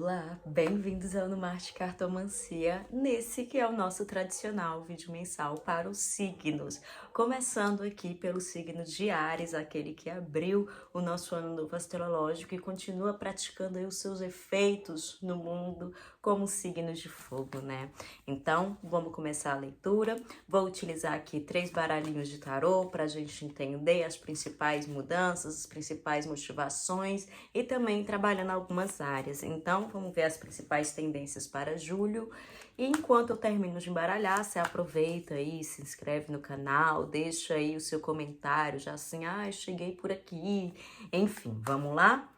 Olá, bem-vindos ao No Mar de Cartomancia, nesse que é o nosso tradicional vídeo mensal para os signos. Começando aqui pelo signo de Áries, aquele que abriu o nosso ano novo astrológico e continua praticando aí os seus efeitos no mundo como signos de fogo, né? Então, vamos começar a leitura. Vou utilizar aqui 3 baralhinhos de tarô para a gente entender as principais mudanças, as principais motivações e também trabalhando algumas áreas. Então, vamos ver as principais tendências para julho. E enquanto eu termino de embaralhar, você aproveita aí, se inscreve no canal, deixa aí o seu comentário, já assim, cheguei por aqui. Enfim, vamos lá?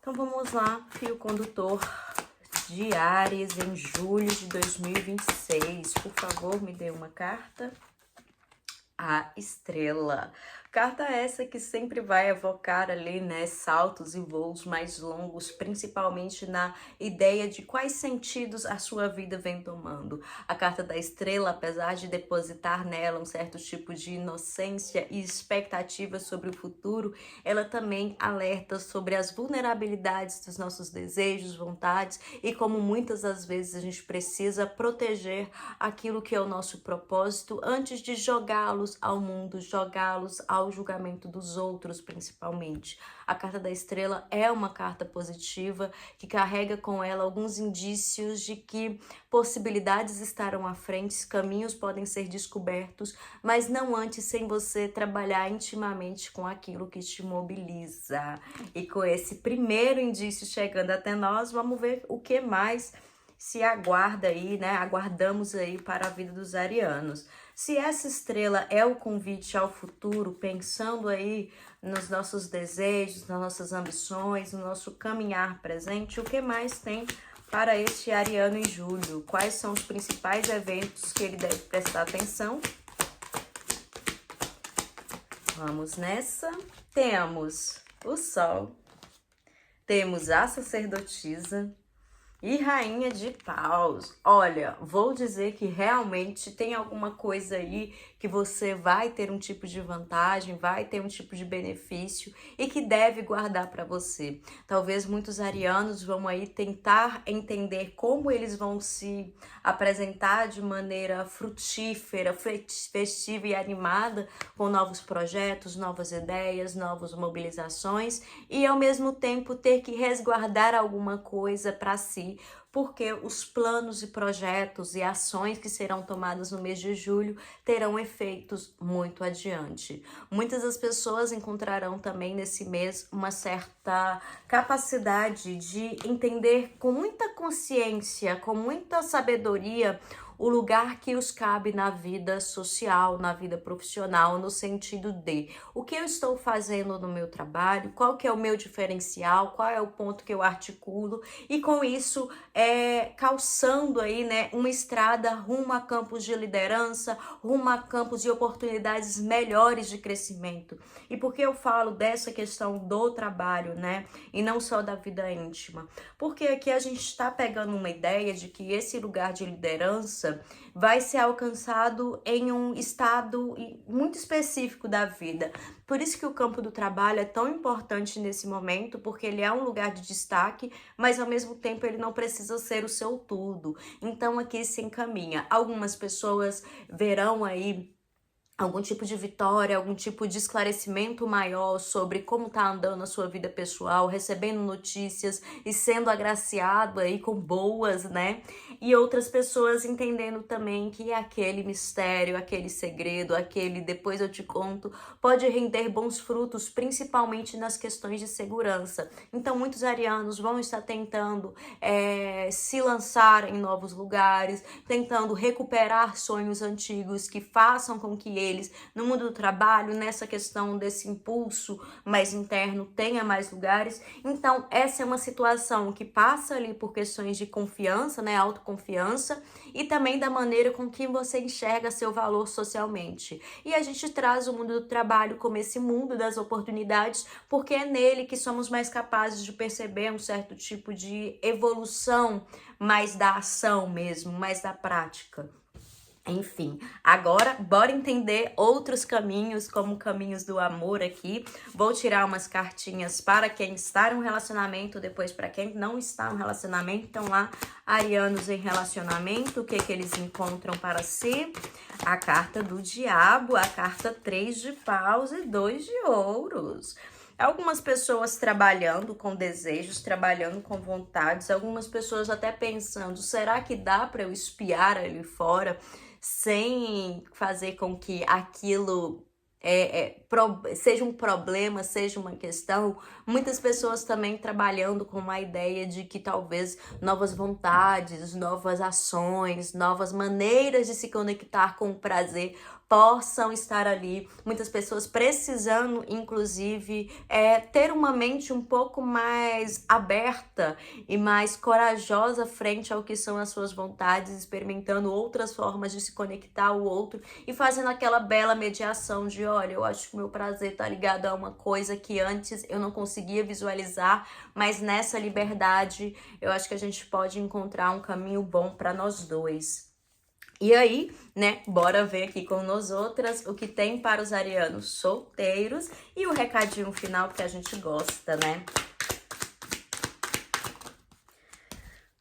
Então, vamos lá, fio condutor de Áries em julho de 2026. Por favor, me dê uma carta. A estrela. Carta essa que sempre vai evocar ali, né, saltos e voos mais longos, principalmente na ideia de quais sentidos a sua vida vem tomando. A carta da estrela, apesar de depositar nela um certo tipo de inocência e expectativa sobre o futuro, ela também alerta sobre as vulnerabilidades dos nossos desejos, vontades e como muitas das vezes a gente precisa proteger aquilo que é o nosso propósito antes de jogá-los ao mundo, jogá-los ao julgamento dos outros, principalmente. A carta da estrela é uma carta positiva que carrega com ela alguns indícios de que possibilidades estarão à frente, caminhos podem ser descobertos, mas não antes sem você trabalhar intimamente com aquilo que te mobiliza. E com esse primeiro indício chegando até nós, vamos ver o que mais se aguarda aí, né? Aguardamos aí para a vida dos arianos. Se essa estrela é o convite ao futuro, pensando aí nos nossos desejos, nas nossas ambições, no nosso caminhar presente, o que mais tem para este ariano em julho? Quais são os principais eventos que ele deve prestar atenção? Vamos nessa. Temos o Sol, temos a sacerdotisa e rainha de paus. Olha, vou dizer que realmente tem alguma coisa aí que você vai ter um tipo de vantagem, vai ter um tipo de benefício e que deve guardar para você. Talvez muitos arianos vão aí tentar entender como eles vão se apresentar de maneira frutífera, festiva e animada, com novos projetos, novas ideias, novas mobilizações e ao mesmo tempo ter que resguardar alguma coisa para si, porque os planos e projetos e ações que serão tomadas no mês de julho terão efeitos muito adiante. Muitas das pessoas encontrarão também nesse mês uma certa capacidade de entender com muita consciência, com muita sabedoria, o lugar que os cabe na vida social, na vida profissional, no sentido de o que eu estou fazendo no meu trabalho, qual que é o meu diferencial, qual é o ponto que eu articulo e com isso calçando aí, né, uma estrada rumo a campos de liderança, rumo a campos de oportunidades melhores de crescimento. E por que eu falo dessa questão do trabalho, né, e não só da vida íntima? Porque aqui a gente está pegando uma ideia de que esse lugar de liderança vai ser alcançado em um estado muito específico da vida. Por isso que o campo do trabalho é tão importante nesse momento, porque ele é um lugar de destaque, mas ao mesmo tempo ele não precisa ser o seu tudo. Então aqui se encaminha. Algumas pessoas verão aí algum tipo de vitória, algum tipo de esclarecimento maior sobre como tá andando a sua vida pessoal, recebendo notícias e sendo agraciado aí com boas, né? E outras pessoas entendendo também que aquele mistério, aquele segredo, aquele depois eu te conto, pode render bons frutos, principalmente nas questões de segurança. Então muitos arianos vão estar tentando se lançar em novos lugares, tentando recuperar sonhos antigos que façam com que eles, no mundo do trabalho, nessa questão desse impulso mais interno, tenha mais lugares. Então, essa é uma situação que passa ali por questões de confiança, né, autoconfiança, e também da maneira com que você enxerga seu valor socialmente. E a gente traz o mundo do trabalho como esse mundo das oportunidades, porque é nele que somos mais capazes de perceber um certo tipo de evolução, mais da ação mesmo, mais da prática. Enfim, agora bora entender outros caminhos, como caminhos do amor aqui. Vou tirar umas cartinhas para quem está em um relacionamento, depois para quem não está em um relacionamento. Então lá, arianos em relacionamento, o que que eles encontram para si? A carta do diabo, a carta 3 de paus e 2 de ouros. Algumas pessoas trabalhando com desejos, trabalhando com vontades, algumas pessoas até pensando, será que dá para eu espiar ali fora sem fazer com que aquilo seja um problema, seja uma questão? Muitas pessoas também trabalhando com uma ideia de que talvez novas vontades, novas ações, novas maneiras de se conectar com o prazer possam estar ali. Muitas pessoas precisando, inclusive, ter uma mente um pouco mais aberta e mais corajosa frente ao que são as suas vontades, experimentando outras formas de se conectar ao outro e fazendo aquela bela mediação de, olha, eu acho que o meu prazer tá ligado a uma coisa que antes eu não conseguia visualizar, mas nessa liberdade eu acho que a gente pode encontrar um caminho bom para nós dois. E aí, né, bora ver aqui com nós outras o que tem para os arianos solteiros e o recadinho final que a gente gosta, né?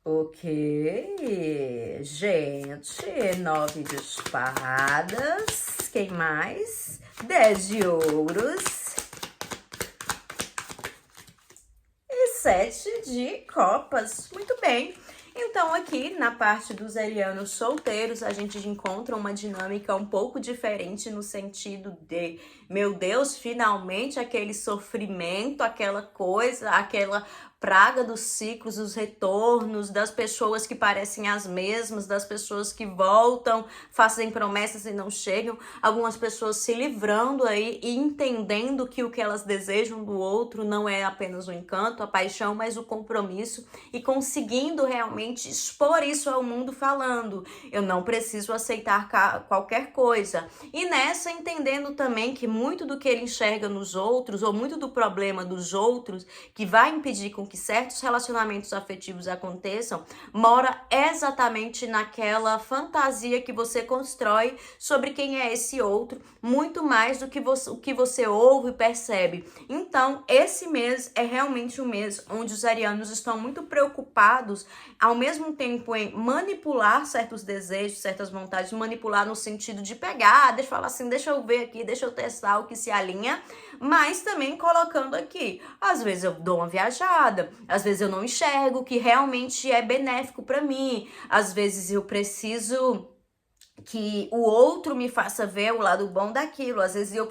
Ok, gente, 9 de espadas, quem mais? 10 de ouros e 7 de copas, muito bem. Então aqui na parte dos arianos solteiros a gente encontra uma dinâmica um pouco diferente no sentido de, meu Deus, finalmente aquele sofrimento, aquela coisa, aquela praga dos ciclos, os retornos, das pessoas que parecem as mesmas, das pessoas que voltam, fazem promessas e não chegam, algumas pessoas se livrando aí e entendendo que o que elas desejam do outro não é apenas o encanto, a paixão, mas o compromisso, e conseguindo realmente expor isso ao mundo falando, eu não preciso aceitar qualquer coisa. E nessa entendendo também que muito do que ele enxerga nos outros, ou muito do problema dos outros, que vai impedir com que certos relacionamentos afetivos aconteçam, mora exatamente naquela fantasia que você constrói sobre quem é esse outro, muito mais do que o que você ouve e percebe. Então, esse mês é realmente um mês onde os arianos estão muito preocupados, ao mesmo tempo em manipular certos desejos, certas vontades, manipular no sentido de pegar, deixa eu falar assim, deixa eu ver aqui, deixa eu testar o que se alinha, mas também colocando aqui, às vezes eu dou uma viajada, às vezes eu não enxergo o que realmente é benéfico para mim, às vezes eu preciso que o outro me faça ver o lado bom daquilo, às vezes eu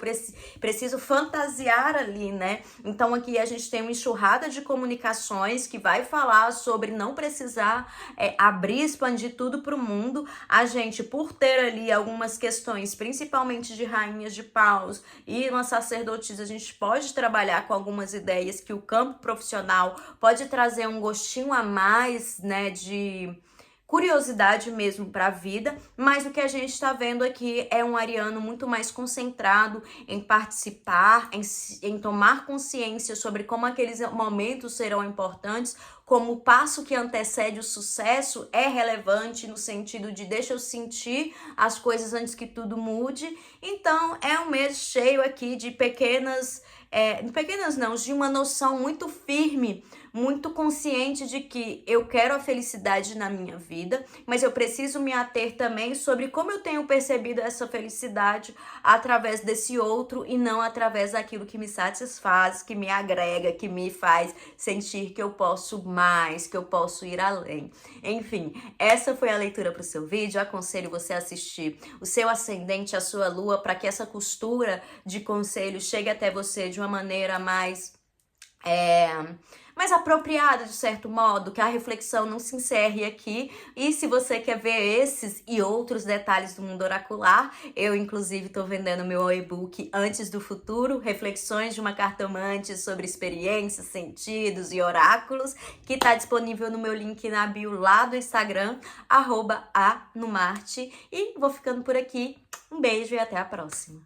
preciso fantasiar ali, né? Então aqui a gente tem uma enxurrada de comunicações que vai falar sobre não precisar abrir, expandir tudo para o mundo. A gente, por ter ali algumas questões, principalmente de rainhas de paus e uma sacerdotisa, a gente pode trabalhar com algumas ideias que o campo profissional pode trazer um gostinho a mais, né, de curiosidade mesmo para a vida, mas o que a gente está vendo aqui é um ariano muito mais concentrado em participar, em tomar consciência sobre como aqueles momentos serão importantes, como o passo que antecede o sucesso é relevante no sentido de deixa eu sentir as coisas antes que tudo mude. Então é um mês cheio aqui de pequenas não, de uma noção muito firme, muito consciente de que eu quero a felicidade na minha vida, mas eu preciso me ater também sobre como eu tenho percebido essa felicidade através desse outro e não através daquilo que me satisfaz, que me agrega, que me faz sentir que eu posso mais, que eu posso ir além. Enfim, essa foi a leitura para o seu vídeo. Eu aconselho você a assistir o seu ascendente, a sua lua, para que essa costura de conselhos chegue até você de uma maneira mais apropriada, de certo modo, que a reflexão não se encerre aqui. E se você quer ver esses e outros detalhes do mundo oracular, eu inclusive estou vendendo meu e-book Antes do Futuro, Reflexões de uma Cartomante sobre experiências, sentidos e oráculos, que está disponível no meu link na bio lá do Instagram, @anumarte. E vou ficando por aqui. Um beijo e até a próxima.